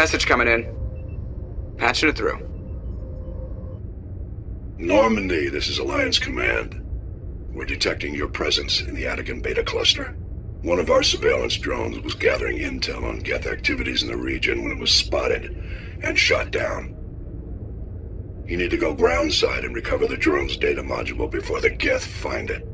Message coming in. Patching it through. Normandy, this is Alliance Command. We're detecting your presence in the Attican Beta Cluster. One of our surveillance drones was gathering intel on Geth activities in the region when it was spotted and shot down. You need to go groundside and recover the drone's data module before the Geth find it.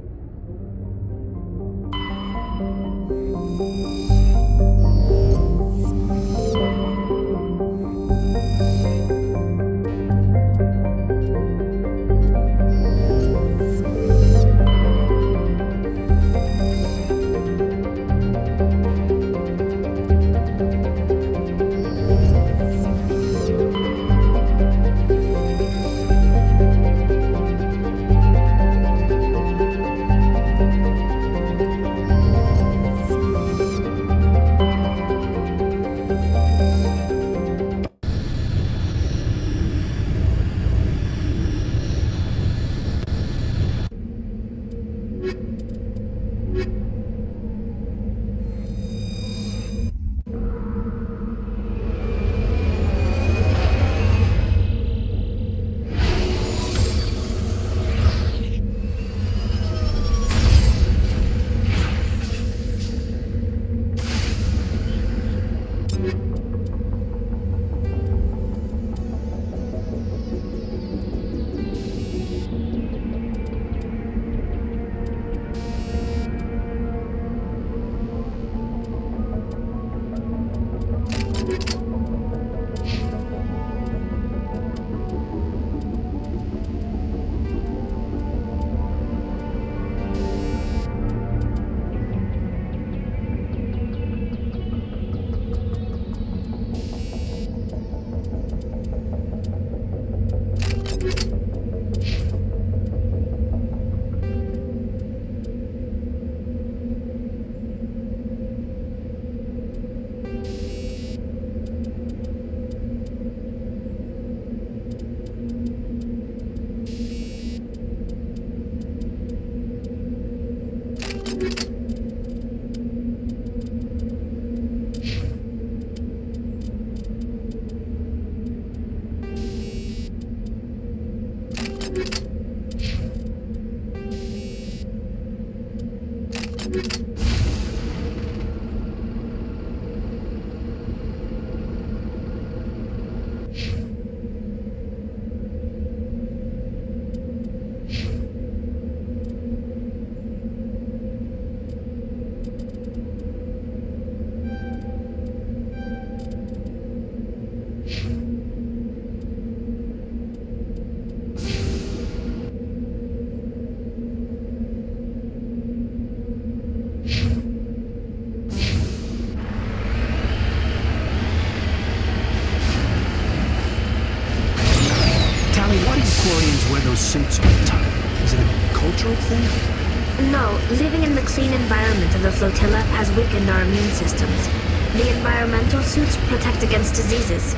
Suits all the time. Is it a cultural thing? No, living in the clean environment of the flotilla has weakened our immune systems. The environmental suits protect against diseases.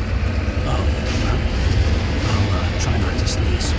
Oh, well, I'll try not to sneeze.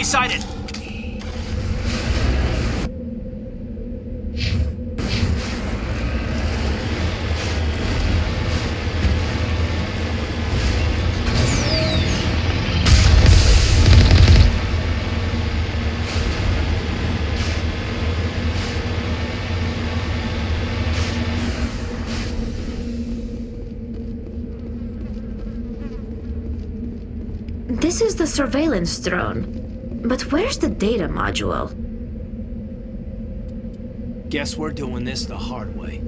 sighted! This is the surveillance drone. But where's the data module? Guess we're doing this the hard way.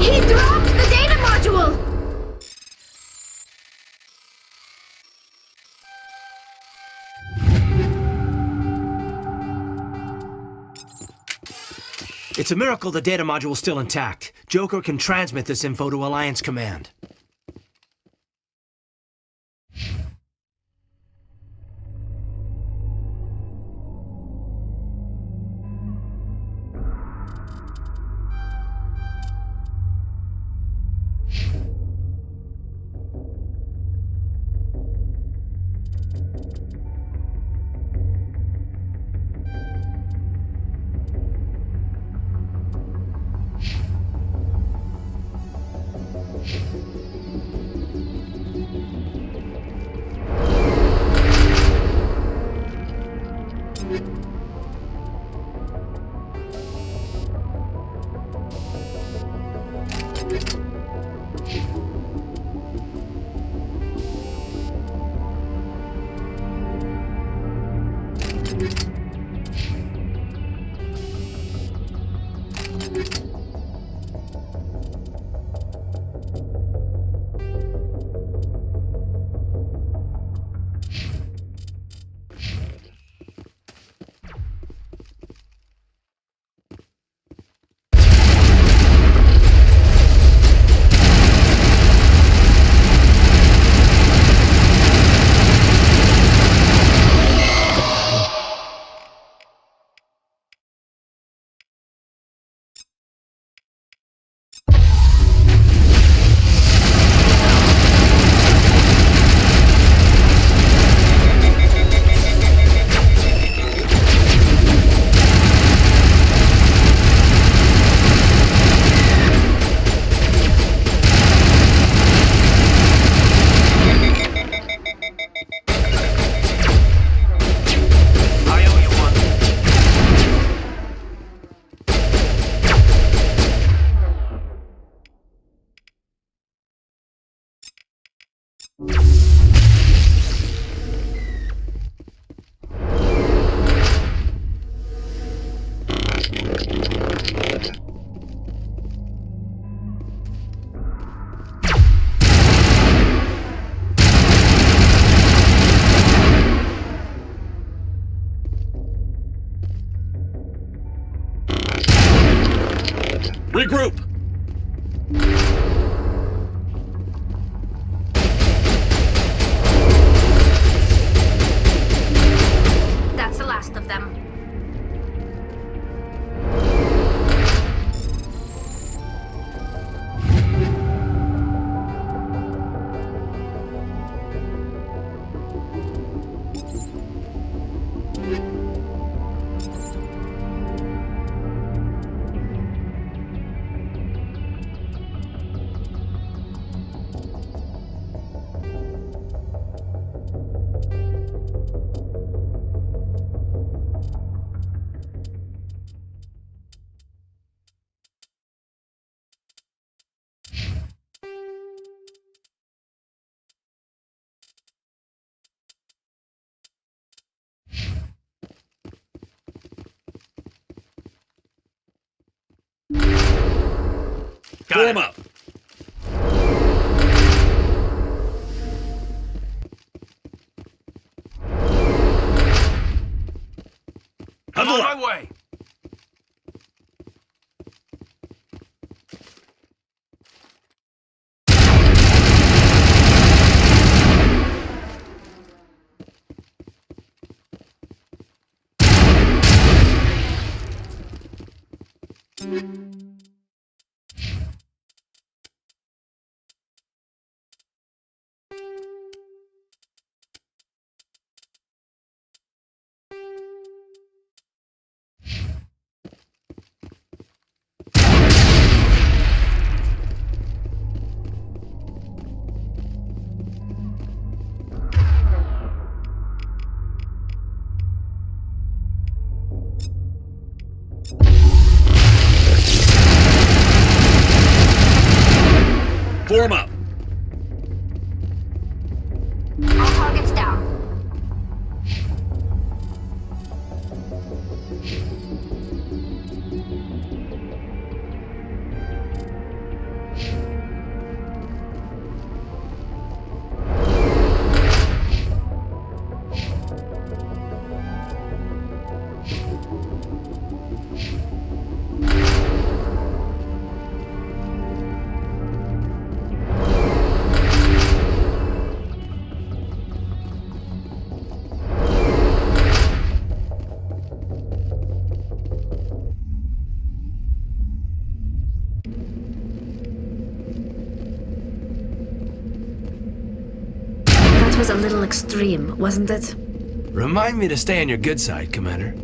He dropped the data module! It's a miracle the data module's still intact. Joker can transmit this info to Alliance Command. Form up. I'm on my way. Form up. All targets down. That was a little extreme, wasn't it? Remind me to stay on your good side, Commander.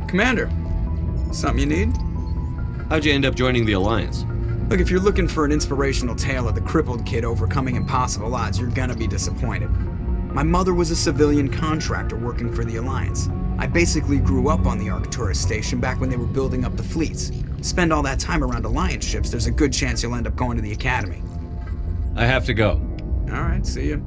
Commander, something you need? How'd you end up joining the Alliance? Look, if you're looking for an inspirational tale of the crippled kid overcoming impossible odds, you're gonna be disappointed. My mother was a civilian contractor working for the Alliance. I basically grew up on the Arcturus station back when they were building up the fleets. Spend all that time around Alliance ships, there's a good chance you'll end up going to the Academy. I have to go. Alright, see ya.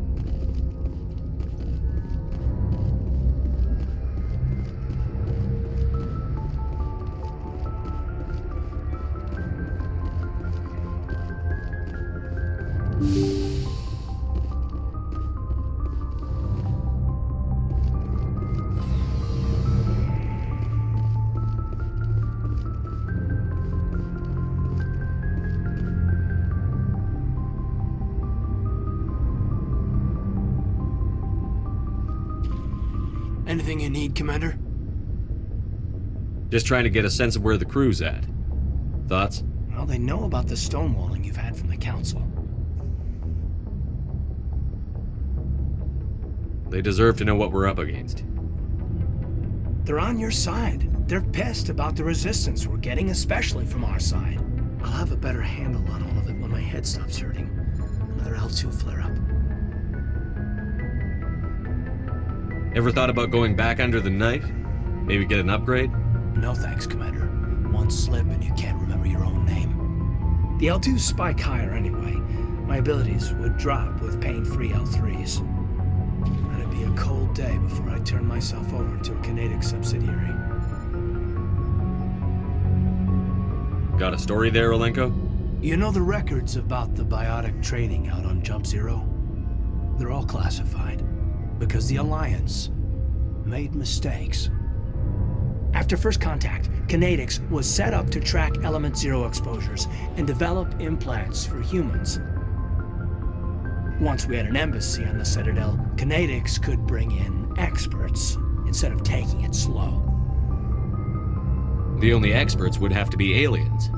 Anything you need, Commander? Just trying to get a sense of where the crew's at. Thoughts? Well, they know about the stonewalling you've had from the Council. They deserve to know what we're up against. They're on your side. They're pissed about the resistance we're getting, especially from our side. I'll have a better handle on all of it when my head stops hurting. Another L2 flare-up. Ever thought about going back under the knife? Maybe get an upgrade? No thanks, Commander. One slip and you can't remember your own name. The L2s spike higher anyway. My abilities would drop with pain-free L3s. It'd be a cold day before I turn myself over to a Canadic subsidiary. Got a story there, Olenko? You know the records about the biotic training out on Jump Zero? They're all classified, because the Alliance made mistakes. After first contact, Kinetics was set up to track Element Zero exposures and develop implants for humans. Once we had an embassy on the Citadel, Kinetics could bring in experts instead of taking it slow. The only experts would have to be aliens.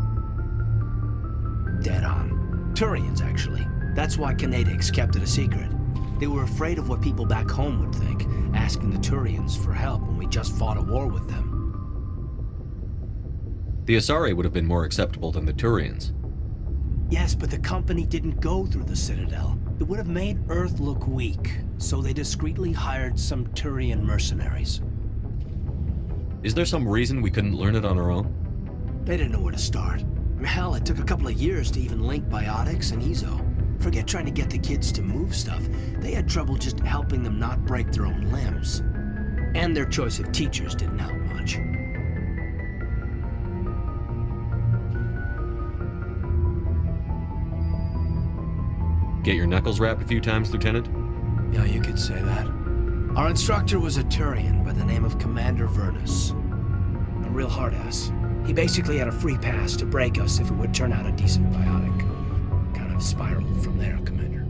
Dead on. Turians, actually. That's why Canadics kept it a secret. They were afraid of what people back home would think, asking the Turians for help when we just fought a war with them. The Asari would have been more acceptable than the Turians. Yes, but the company didn't go through the Citadel. It would have made Earth look weak, so they discreetly hired some Turian mercenaries. Is there some reason we couldn't learn it on our own? They didn't know where to start. Hell, it took a couple of years to even link biotics and Ezo. Forget trying to get the kids to move stuff. They had trouble just helping them not break their own limbs. And their choice of teachers didn't help much. Get your knuckles rapped a few times, Lieutenant? Yeah, you could say that. Our instructor was a Turian by the name of Commander Vernus. A real hard-ass. He basically had a free pass to break us if it would turn out a decent biotic. Kind of spiraled from there, Commander.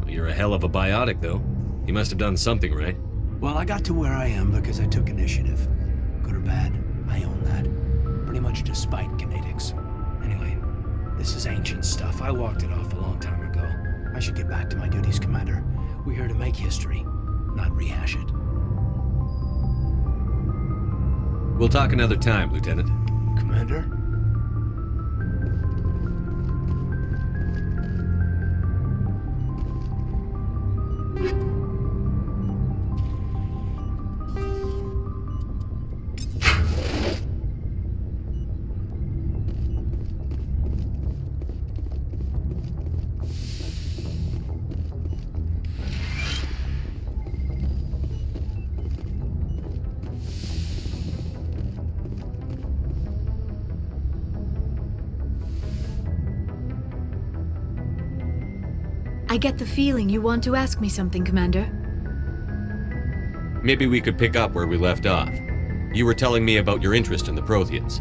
Well, you're a hell of a biotic, though. He must have done something right. Well, I got to where I am because I took initiative. Good or bad, I own that. Pretty much despite Canadics. Anyway, this is ancient stuff. I walked it off a long time ago. I should get back to my duties, Commander. We're here to make history, not rehash it. We'll talk another time, Lieutenant. Commander? I get the feeling you want to ask me something, Commander. Maybe we could pick up where we left off. You were telling me about your interest in the Protheans.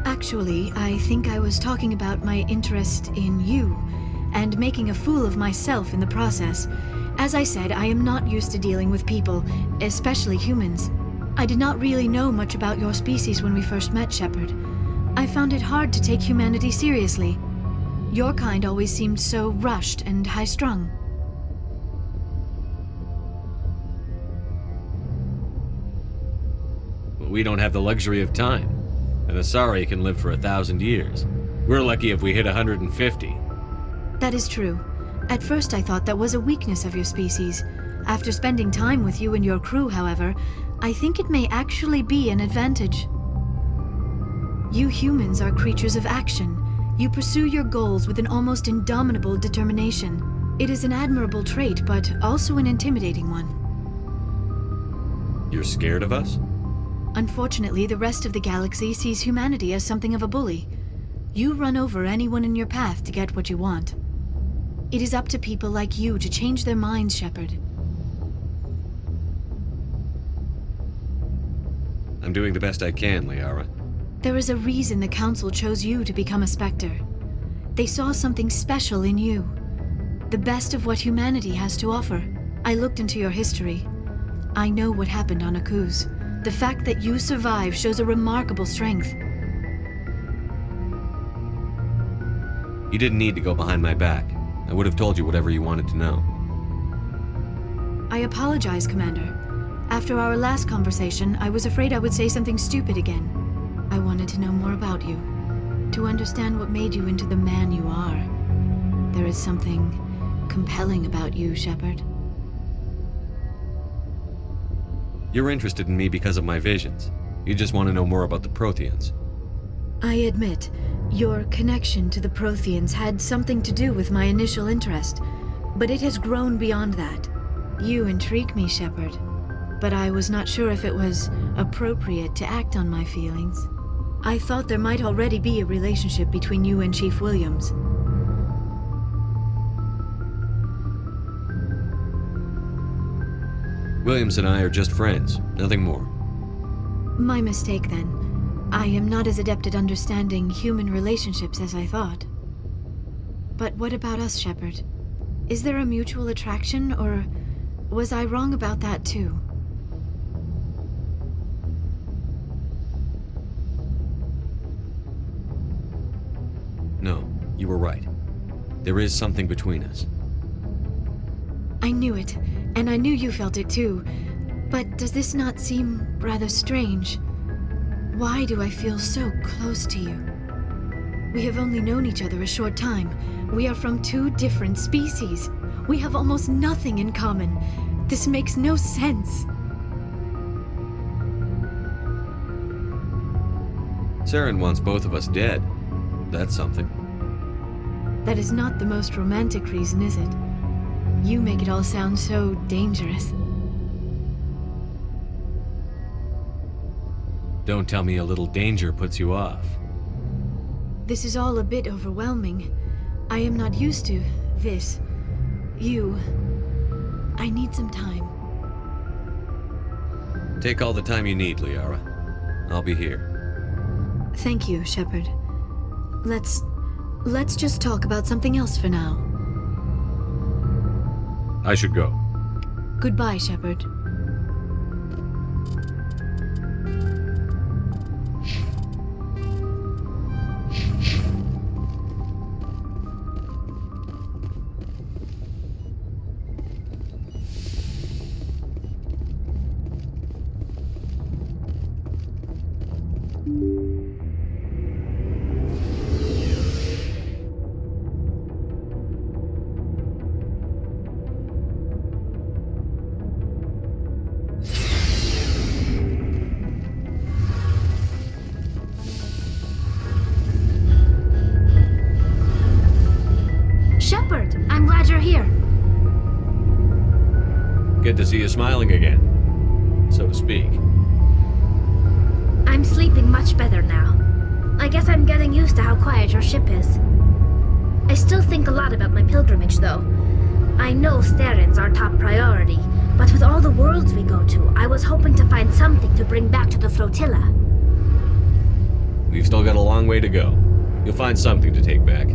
Actually, I think I was talking about my interest in you, and making a fool of myself in the process. As I said, I am not used to dealing with people, especially humans. I did not really know much about your species when we first met, Shepard. I found it hard to take humanity seriously. Your kind always seemed so rushed and high-strung. We don't have the luxury of time. An Asari can live for 1,000 years. We're lucky if we hit 150. That is true. At first I thought that was a weakness of your species. After spending time with you and your crew, however, I think it may actually be an advantage. You humans are creatures of action. You pursue your goals with an almost indomitable determination. It is an admirable trait, but also an intimidating one. You're scared of us? Unfortunately, the rest of the galaxy sees humanity as something of a bully. You run over anyone in your path to get what you want. It is up to people like you to change their minds, Shepard. I'm doing the best I can, Liara. There is a reason the Council chose you to become a Spectre. They saw something special in you. The best of what humanity has to offer. I looked into your history. I know what happened on Akuz. The fact that you survived shows a remarkable strength. You didn't need to go behind my back. I would have told you whatever you wanted to know. I apologize, Commander. After our last conversation, I was afraid I would say something stupid again. I wanted to know more about you, to understand what made you into the man you are. There is something compelling about you, Shepard. You're interested in me because of my visions. You just want to know more about the Protheans. I admit, your connection to the Protheans had something to do with my initial interest, but it has grown beyond that. You intrigue me, Shepard, but I was not sure if it was appropriate to act on my feelings. I thought there might already be a relationship between you and Chief Williams. Williams and I are just friends, nothing more. My mistake, then. I am not as adept at understanding human relationships as I thought. But what about us, Shepard? Is there a mutual attraction, or was I wrong about that too? No, you were right. There is something between us. I knew it, and I knew you felt it too. But does this not seem rather strange? Why do I feel so close to you? We have only known each other a short time. We are from two different species. We have almost nothing in common. This makes no sense. Saren wants both of us dead. That's something. That is not the most romantic reason, is it? You make it all sound so dangerous. Don't tell me a little danger puts you off. This is all a bit overwhelming. I am not used to this. I need some time. Take all the time you need, Liara. I'll be here. Thank you, Shepard. Let's just talk about something else for now. I should go. Goodbye, Shepard. Good to see you smiling again, so to speak. I'm sleeping much better now. I guess I'm getting used to how quiet your ship is. I still think a lot about my pilgrimage, though. I know Saren's our top priority, but with all the worlds we go to, I was hoping to find something to bring back to the flotilla. We've still got a long way to go. You'll find something to take back.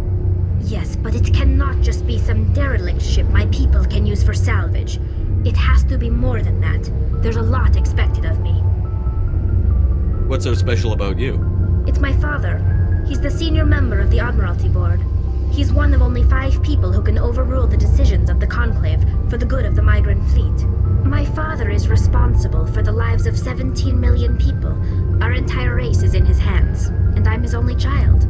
Yes, but it cannot just be some derelict ship my people can use for salvage. It has to be more than that. There's a lot expected of me. What's so special about you? It's my father. He's the senior member of the Admiralty Board. He's one of only 5 people who can overrule the decisions of the Conclave for the good of the migrant fleet. My father is responsible for the lives of 17 million people. Our entire race is in his hands, and I'm his only child.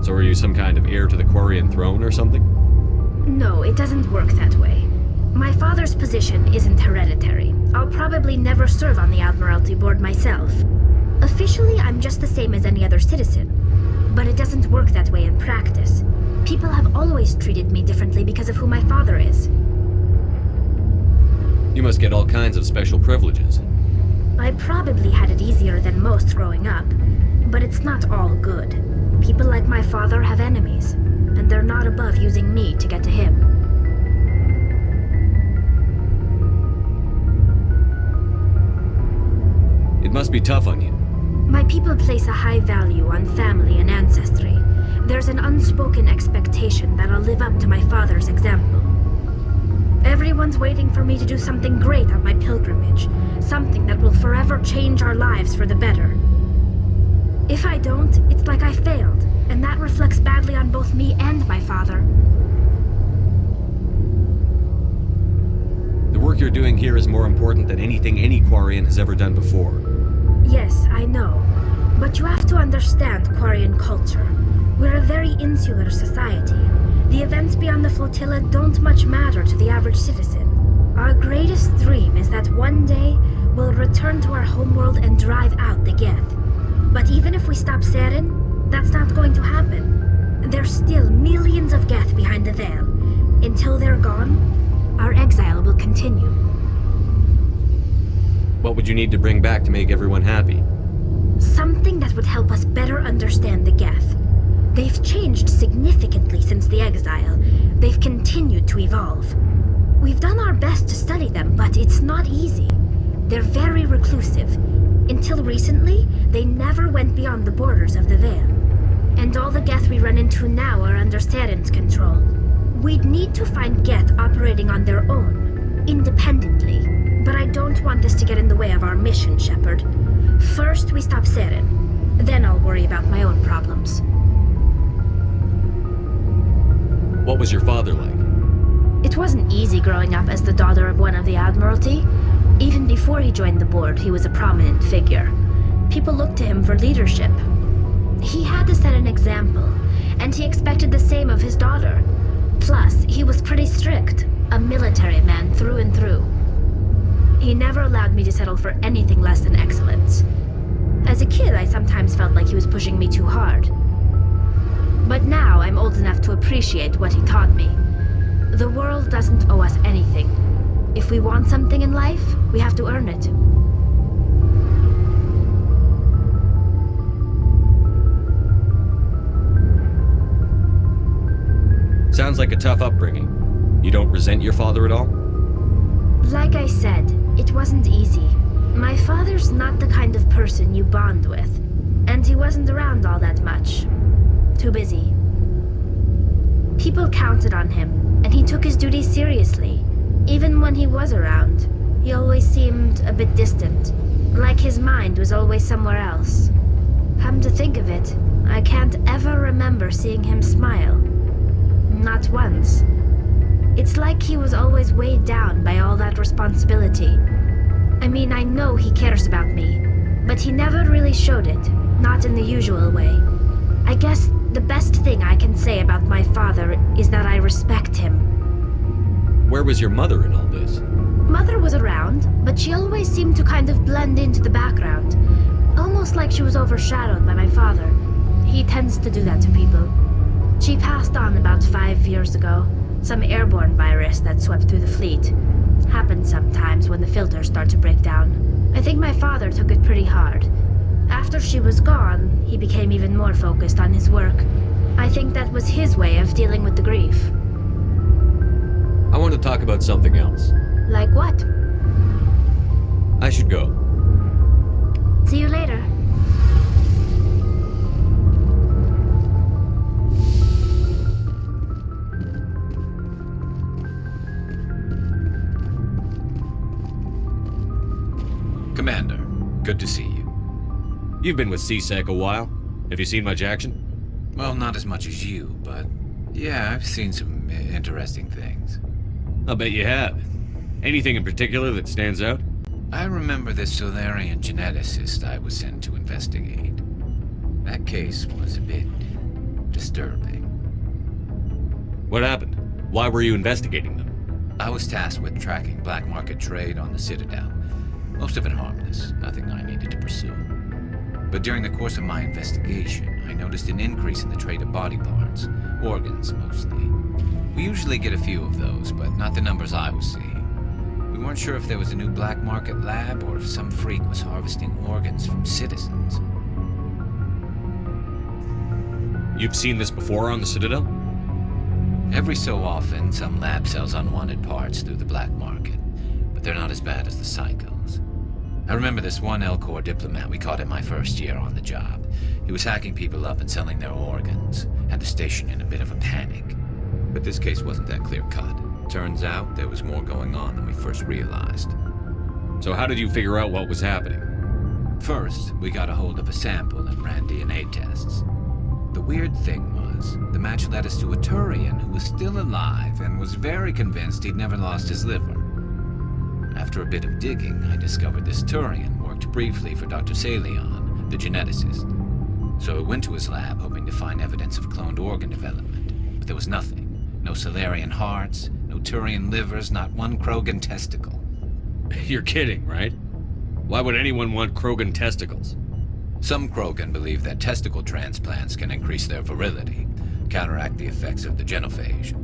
So are you some kind of heir to the Quarian throne or something? No, it doesn't work that way. My father's position isn't hereditary. I'll probably never serve on the Admiralty Board myself. Officially, I'm just the same as any other citizen. But it doesn't work that way in practice. People have always treated me differently because of who my father is. You must get all kinds of special privileges. I probably had it easier than most growing up, but it's not all good. People like my father have enemies, and they're not above using me to get to him. It must be tough on you. My people place a high value on family and ancestry. There's an unspoken expectation that I'll live up to my father's example. Everyone's waiting for me to do something great on my pilgrimage, something that will forever change our lives for the better. If I don't, it's like I failed, and that reflects badly on both me and my father. The work you're doing here is more important than anything any Quarian has ever done before. Yes, I know. But you have to understand Quarian culture. We're a very insular society. The events beyond the flotilla don't much matter to the average citizen. Our greatest dream is that one day we'll return to our homeworld and drive out the Geth. But even if we stop Saren, that's not going to happen. There's still millions of Geth behind the veil. Until they're gone, our exile will continue. What would you need to bring back to make everyone happy? Something that would help us better understand the Geth. They've changed significantly since the exile. They've continued to evolve. We've done our best to study them, but it's not easy. They're very reclusive. Until recently, they never went beyond the borders of the Veil. And all the Geth we run into now are under Saren's control. We'd need to find Geth operating on their own, independently. But I don't want this to get in the way of our mission, Shepard. First, we stop Saren. Then I'll worry about my own problems. What was your father like? It wasn't easy growing up as the daughter of one of the Admiralty. Even before he joined the board, he was a prominent figure. People looked to him for leadership. He had to set an example, and he expected the same of his daughter. Plus, he was pretty strict, a military man through and through. He never allowed me to settle for anything less than excellence. As a kid, I sometimes felt like he was pushing me too hard. But now I'm old enough to appreciate what he taught me. The world doesn't owe us anything. If we want something in life, we have to earn it. Sounds like a tough upbringing. You don't resent your father at all? Like I said, it wasn't easy. My father's not the kind of person you bond with, and he wasn't around all that much. Too busy. People counted on him, and he took his duties seriously. Even when he was around, he always seemed a bit distant, like his mind was always somewhere else. Come to think of it, I can't ever remember seeing him smile. Not once. It's like he was always weighed down by all that responsibility. I mean, I know he cares about me, but he never really showed it, not in the usual way. I guess the best thing I can say about my father is that I respect him. Where was your mother in all this? Mother was around, but she always seemed to kind of blend into the background. Almost like she was overshadowed by my father. He tends to do that to people. She passed on about 5 years ago. Some airborne virus that swept through the fleet. Happens sometimes when the filters start to break down. I think my father took it pretty hard. After she was gone, he became even more focused on his work. I think that was his way of dealing with the grief. I want to talk about something else. Like what? I should go. See you later. Commander, good to see you. You've been with CSEC a while. Have you seen much action? Well, not as much as you, but yeah, I've seen some interesting things. I'll bet you have. Anything in particular that stands out? I remember this Solarian geneticist I was sent to investigate. That case was a bit disturbing. What happened? Why were you investigating them? I was tasked with tracking black market trade on the Citadel. Most of it harmless, nothing I needed to pursue. But during the course of my investigation, I noticed an increase in the trade of body parts, organs mostly. We usually get a few of those, but not the numbers I was seeing. We weren't sure if there was a new black market lab or if some freak was harvesting organs from citizens. You've seen this before on the Citadel? Every so often, some lab sells unwanted parts through the black market, but they're not as bad as the cycles. I remember this one L-Corps diplomat we caught in my first year on the job. He was hacking people up and selling their organs, had the station in a bit of a panic. But this case wasn't that clear-cut. Turns out there was more going on than we first realized. So how did you figure out what was happening? First, we got a hold of a sample and ran DNA tests. The weird thing was, the match led us to a Turian who was still alive and was very convinced he'd never lost his liver. After a bit of digging, I discovered this Turian worked briefly for Dr. Salion, the geneticist. So I went to his lab hoping to find evidence of cloned organ development, but there was nothing. No Solarian hearts, no Turian livers, not one Krogan testicle. You're kidding, right? Why would anyone want Krogan testicles? Some Krogan believe that testicle transplants can increase their virility, counteract the effects of the genophage.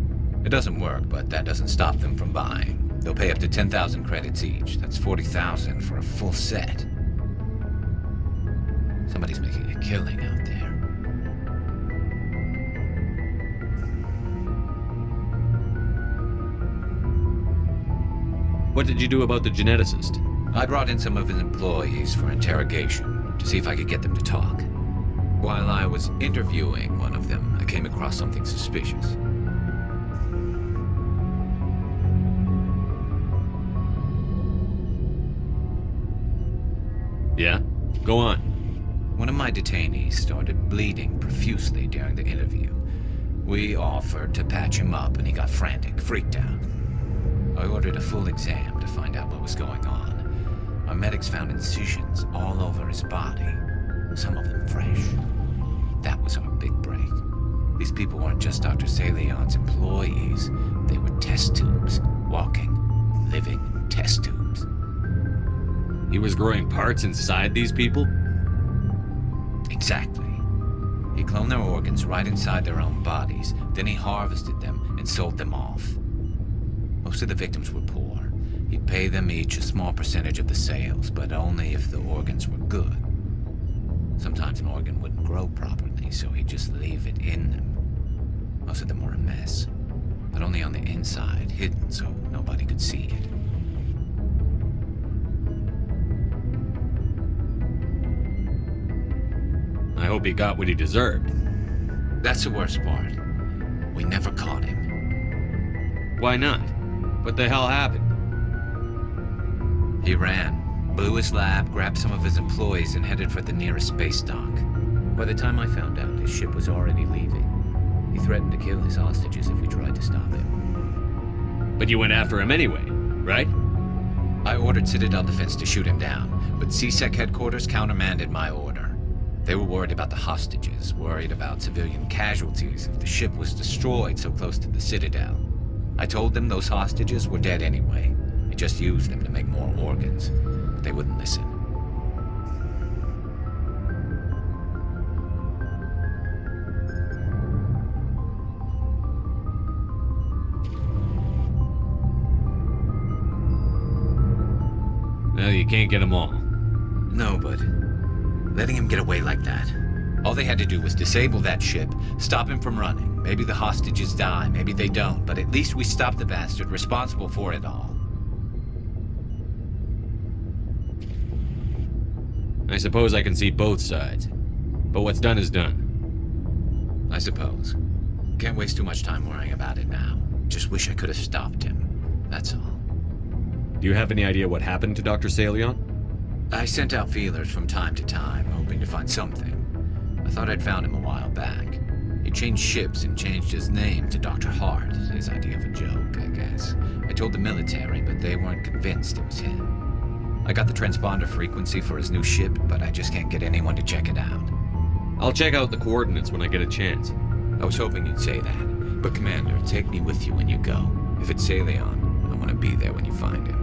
It doesn't work, but that doesn't stop them from buying. They'll pay up to 10,000 credits each. That's 40,000 for a full set. Somebody's making a killing out there. What did you do about the geneticist? I brought in some of his employees for interrogation to see if I could get them to talk. While I was interviewing one of them, I came across something suspicious. Yeah? Go on. One of my detainees started bleeding profusely during the interview. We offered to patch him up and he got frantic, freaked out. I ordered a full exam to find out what was going on. Our medics found incisions all over his body, some of them fresh. That was our big break. These people weren't just Dr. Salion's employees. They were test tubes, walking, living test tubes. He was growing parts inside these people? Exactly. He cloned their organs right inside their own bodies, then he harvested them and sold them off. Most of the victims were poor. He'd pay them each a small percentage of the sales, but only if the organs were good. Sometimes an organ wouldn't grow properly, so he'd just leave it in them. Most of them were a mess, but only on the inside, hidden so nobody could see it. I hope he got what he deserved. That's the worst part. We never caught him. Why not? What the hell happened? He ran, blew his lab, grabbed some of his employees, and headed for the nearest space dock. By the time I found out, his ship was already leaving. He threatened to kill his hostages if we tried to stop him. But you went after him anyway, right? I ordered Citadel Defense to shoot him down, but CSEC headquarters countermanded my order. They were worried about the hostages, worried about civilian casualties if the ship was destroyed so close to the Citadel. I told them those hostages were dead anyway. I just used them to make more organs, but they wouldn't listen. Well, you can't get them all. No, but letting him get away like that. All they had to do was disable that ship, stop him from running. Maybe the hostages die, maybe they don't, but at least we stopped the bastard responsible for it all. I suppose I can see both sides. But what's done is done. I suppose. Can't waste too much time worrying about it now. Just wish I could have stopped him. That's all. Do you have any idea what happened to Dr. Salion? I sent out feelers from time to time, hoping to find something. I thought I'd found him a while back. He changed ships and changed his name to Dr. Hart, his idea of a joke, I guess. I told the military, but they weren't convinced it was him. I got the transponder frequency for his new ship, but I just can't get anyone to check it out. I'll check out the coordinates when I get a chance. I was hoping you'd say that. But Commander, take me with you when you go. If it's Salion, I want to be there when you find him.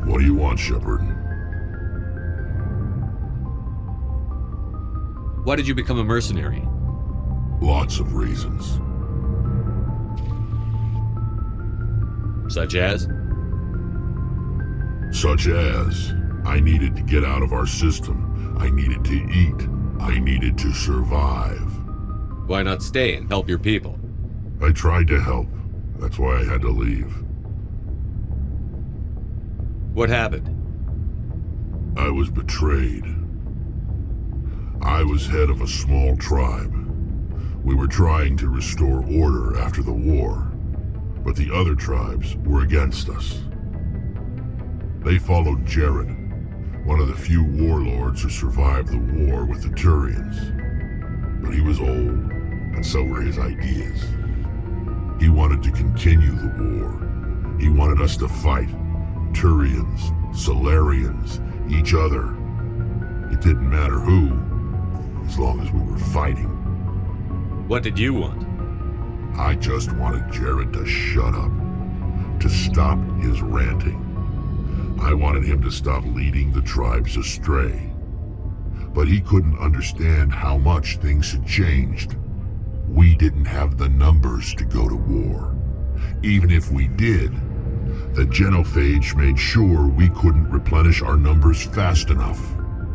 What do you want, Shepard? Why did you become a mercenary? Lots of reasons. Such as? Such as, I needed to get out of our system. I needed to eat. I needed to survive. Why not stay and help your people? I tried to help. That's why I had to leave. What happened? I was betrayed. I was head of a small tribe. We were trying to restore order after the war, but the other tribes were against us. They followed Jared, one of the few warlords who survived the war with the Turians. But he was old, and so were his ideas. He wanted to continue the war. He wanted us to fight. Turians, Solarians, each other. It didn't matter who, as long as we were fighting. What did you want? I just wanted Jared to shut up, to stop his ranting. I wanted him to stop leading the tribes astray. But he couldn't understand how much things had changed. We didn't have the numbers to go to war. Even if we did, the genophage made sure we couldn't replenish our numbers fast enough.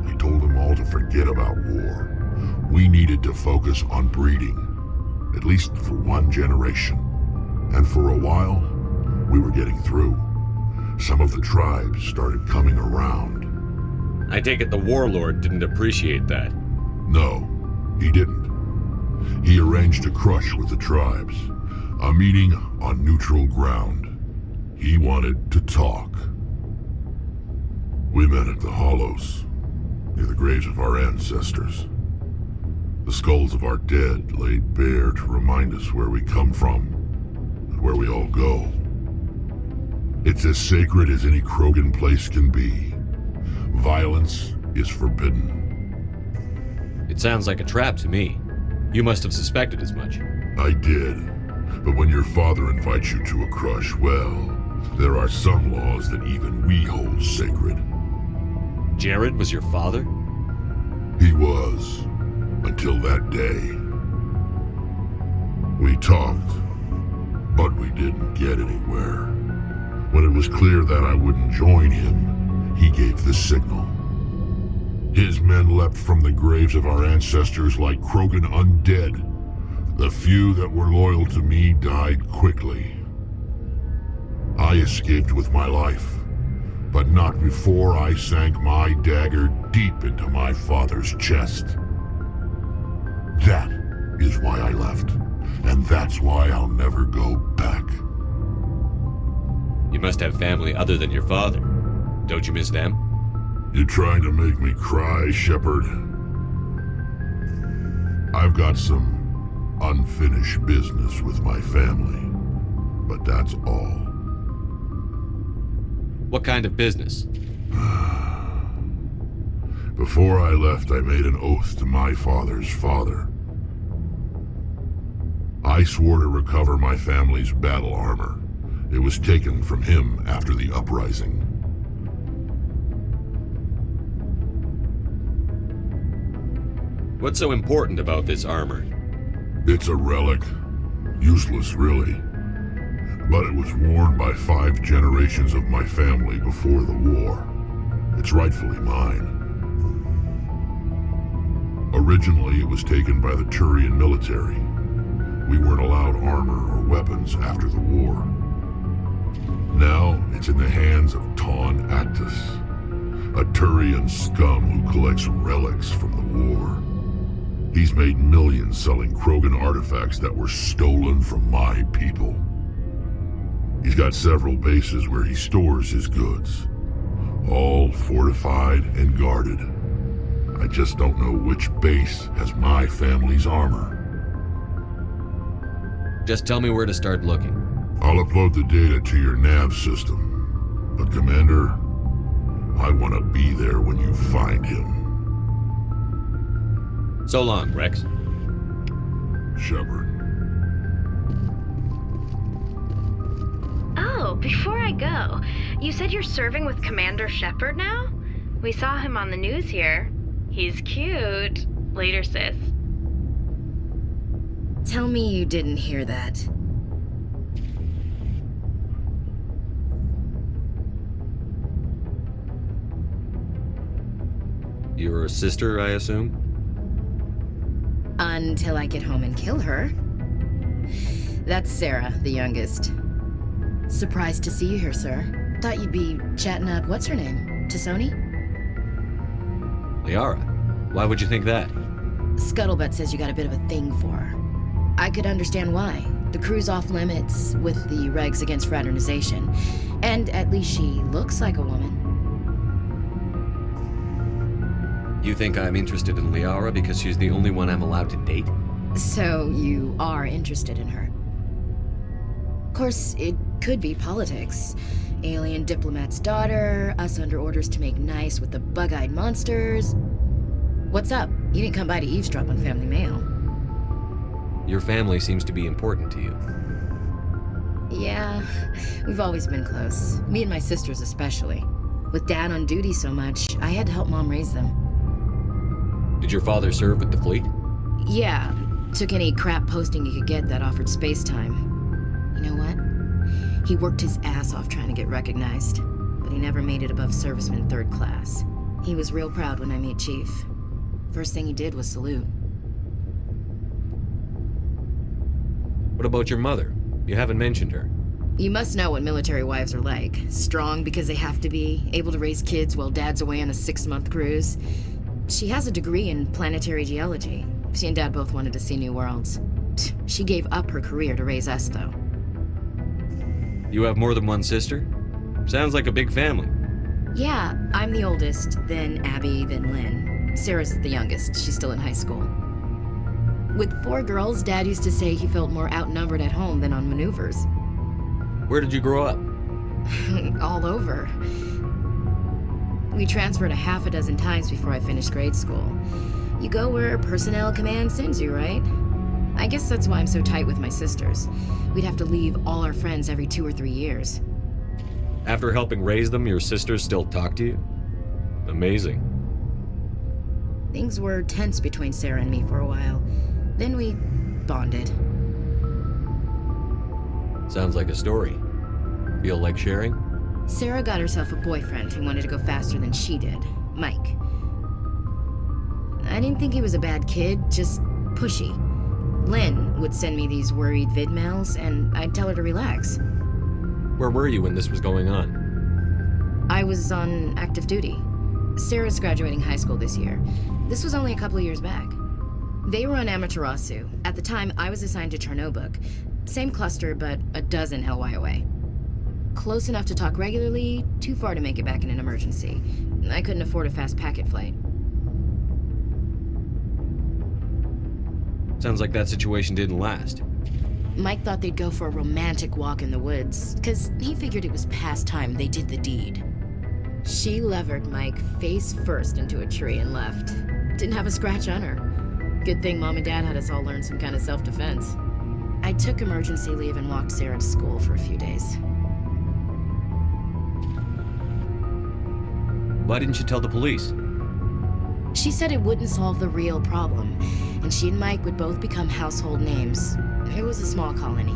I told them all to forget about war. We needed to focus on breeding, at least for one generation. And for a while, we were getting through. some of the tribes started coming around. I take it the warlord didn't appreciate that. No, he didn't. He arranged a crush with the tribes, a meeting on neutral ground. He wanted to talk. We met at the Hollows, near the graves of our ancestors. The skulls of our dead laid bare to remind us where we come from and where we all go. It's as sacred as any Krogan place can be. Violence is forbidden. It sounds like a trap to me. You must have suspected as much. I did. But when your father invites you to a crush, well, there are some laws that even we hold sacred. Jared was your father? He was, until that day. We talked, but we didn't get anywhere. When it was clear that I wouldn't join him, he gave the signal. His men leapt from the graves of our ancestors like Krogan undead. The few that were loyal to me died quickly. I escaped with my life, but not before I sank my dagger deep into my father's chest. That is why I left, and that's why I'll never go back. You must have family other than your father. Don't you miss them? You're trying to make me cry, Shepard? I've got some unfinished business with my family, but that's all. What kind of business? Before I left, I made an oath to my father's father. I swore to recover my family's battle armor. It was taken from him after the uprising. What's so important about this armor? It's a relic. Useless, really. But it was worn by 5 generations of my family before the war. It's rightfully mine. Originally, it was taken by the Turian military. We weren't allowed armor or weapons after the war. Now, it's in the hands of Ton Actus, a Turian scum who collects relics from the war. He's made millions selling Krogan artifacts that were stolen from my people. He's got several bases where he stores his goods, all fortified and guarded. I just don't know which base has my family's armor. Just tell me where to start looking. I'll upload the data to your nav system. But Commander, I want to be there when you find him. So long, Wrex. Shepard. Oh, before I go, you said you're serving with Commander Shepard now? We saw him on the news here. He's cute. Later, sis. Tell me you didn't hear that. Your sister, I assume? Until I get home and kill her. That's Sarah, the youngest. Surprised to see you here, sir. Thought you'd be chatting up, what's her name? To Sony? Liara. Why would you think that? Scuttlebutt says you got a bit of a thing for her. I could understand why. The crew's off limits with the regs against fraternization. And at least she looks like a woman. You think I'm interested in Liara because she's the only one I'm allowed to date? So you are interested in her. Of course, it could be politics. Alien diplomat's daughter, us under orders to make nice with the bug-eyed monsters. What's up? You didn't come by to eavesdrop on family mail. Your family seems to be important to you. Yeah, we've always been close. Me and my sisters especially. With Dad on duty so much, I had to help Mom raise them. Did your father serve with the fleet? Yeah, took any crap posting he could get that offered space time. You know what? He worked his ass off trying to get recognized, but he never made it above serviceman 3rd class. He was real proud when I met Chief. First thing he did was salute. What about your mother? You haven't mentioned her. You must know what military wives are like. Strong because they have to be, able to raise kids while dad's away on a 6-month cruise. She has a degree in planetary geology. She and dad both wanted to see new worlds. She gave up her career to raise us, though. You have more than one sister? Sounds like a big family. Yeah, I'm the oldest, then Abby, then Lynn. Sarah's the youngest. She's still in high school. With 4 girls, Dad used to say he felt more outnumbered at home than on maneuvers. Where did you grow up? All over. We transferred a half a dozen times before I finished grade school. You go where personnel command sends you, right? I guess that's why I'm so tight with my sisters. We'd have to leave all our friends every 2 or 3 years. After helping raise them, your sisters still talk to you? Amazing. Things were tense between Sarah and me for a while. Then we bonded. Sounds like a story. Feel like sharing? Sarah got herself a boyfriend who wanted to go faster than she did, Mike. I didn't think he was a bad kid, just pushy. Lynn would send me these worried vid mails, and I'd tell her to relax. Where were you when this was going on? I was on active duty. Sarah's graduating high school this year. This was only a couple of years back. They were on Amaterasu. At the time, I was assigned to Chernobog. Same cluster, but a dozen LY away. Close enough to talk regularly, too far to make it back in an emergency. I couldn't afford a fast packet flight. Sounds like that situation didn't last. Mike thought they'd go for a romantic walk in the woods, because he figured it was past time they did the deed. She levered Mike face first into a tree and left. Didn't have a scratch on her. Good thing Mom and Dad had us all learn some kind of self-defense. I took emergency leave and walked Sarah to school for a few days. Why didn't you tell the police? She said it wouldn't solve the real problem, and she and Mike would both become household names. It was a small colony.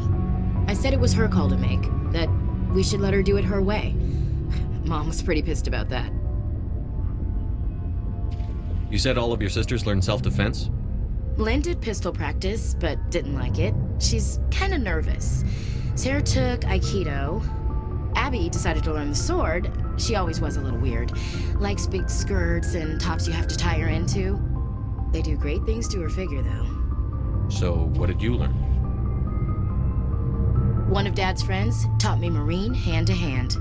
I said it was her call to make, that we should let her do it her way. Mom was pretty pissed about that. You said all of your sisters learned self-defense? Lynn did pistol practice, but didn't like it. She's kind of nervous. Sarah took Aikido. Abby decided to learn the sword. She always was a little weird. Likes big skirts and tops you have to tie her into. They do great things to her figure, though. So, what did you learn? One of Dad's friends taught me Marine hand to hand.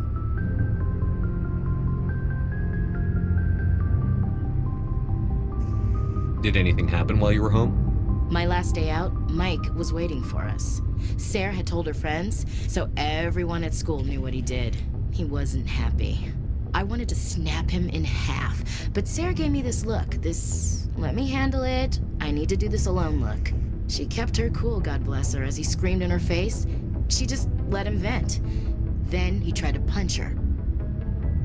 Did anything happen while you were home? My last day out, Mike was waiting for us. Sarah had told her friends, so everyone at school knew what he did. He wasn't happy. I wanted to snap him in half, but Sarah gave me this look, this let me handle it, I need to do this alone look. She kept her cool, God bless her, as he screamed in her face. She just let him vent. Then he tried to punch her.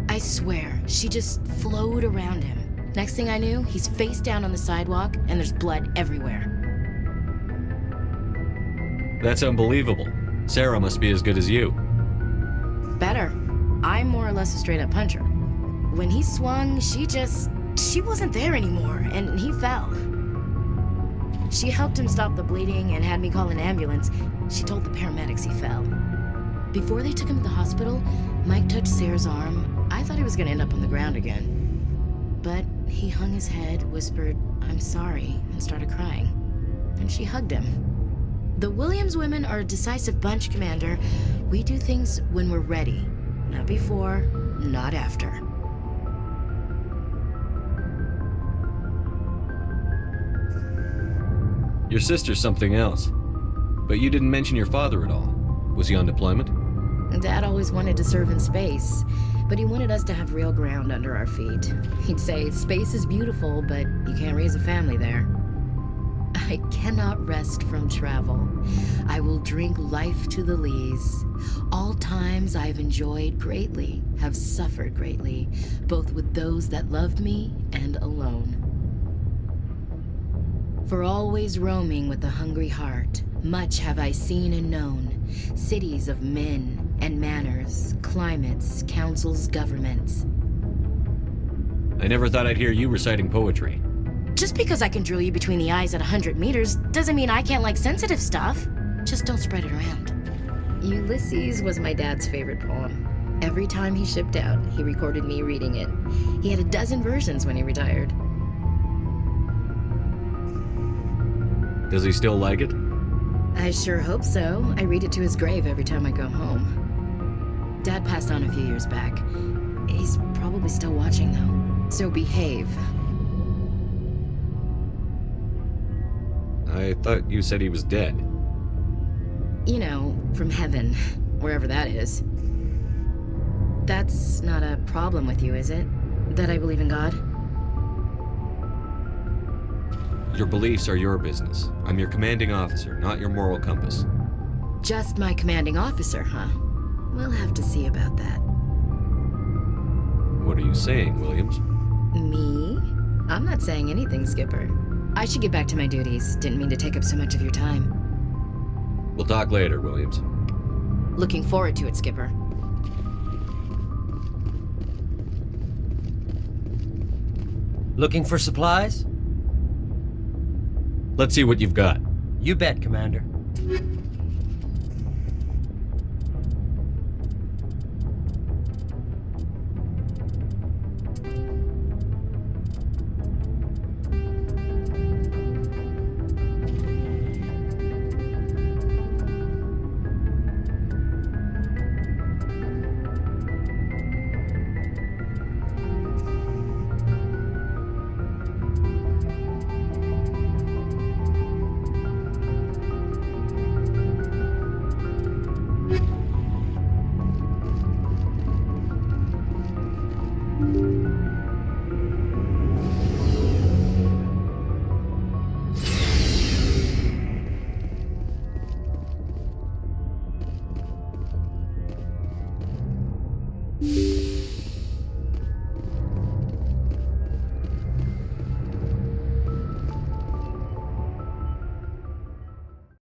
I swear, she just flowed around him. Next thing I knew, he's face down on the sidewalk and there's blood everywhere. That's unbelievable. Sarah must be as good as you. Better. I'm more or less a straight-up puncher. When he swung, she wasn't there anymore, and he fell. She helped him stop the bleeding and had me call an ambulance. She told the paramedics he fell. Before they took him to the hospital, Mike touched Sarah's arm. I thought he was gonna end up on the ground again. But he hung his head, whispered, "I'm sorry," and started crying. And she hugged him. The Williams women are a decisive bunch, Commander. We do things when we're ready. Not before, not after. Your sister's something else. But you didn't mention your father at all. Was he on deployment? Dad always wanted to serve in space, but he wanted us to have real ground under our feet. He'd say, space is beautiful, but you can't raise a family there. I cannot rest from travel. I will drink life to the lees. All times I've enjoyed greatly, have suffered greatly, both with those that loved me and alone. For always roaming with a hungry heart, much have I seen and known, cities of men and manners, climates, councils, governments. I never thought I'd hear you reciting poetry. Just because I can drill you between the eyes at 100 meters doesn't mean I can't like sensitive stuff. Just don't spread it around. Ulysses was my dad's favorite poem. Every time he shipped out, he recorded me reading it. He had a dozen versions when he retired. Does he still like it? I sure hope so. I read it to his grave every time I go home. Dad passed on a few years back. He's probably still watching, though. So behave. I thought you said he was dead. You know, from heaven, wherever that is. That's not a problem with you, is it? That I believe in God? Your beliefs are your business. I'm your commanding officer, not your moral compass. Just my commanding officer, huh? We'll have to see about that. What are you saying, Williams? Me? I'm not saying anything, Skipper. I should get back to my duties. Didn't mean to take up so much of your time. We'll talk later, Williams. Looking forward to it, Skipper. Looking for supplies? Let's see what you've got. You bet, Commander.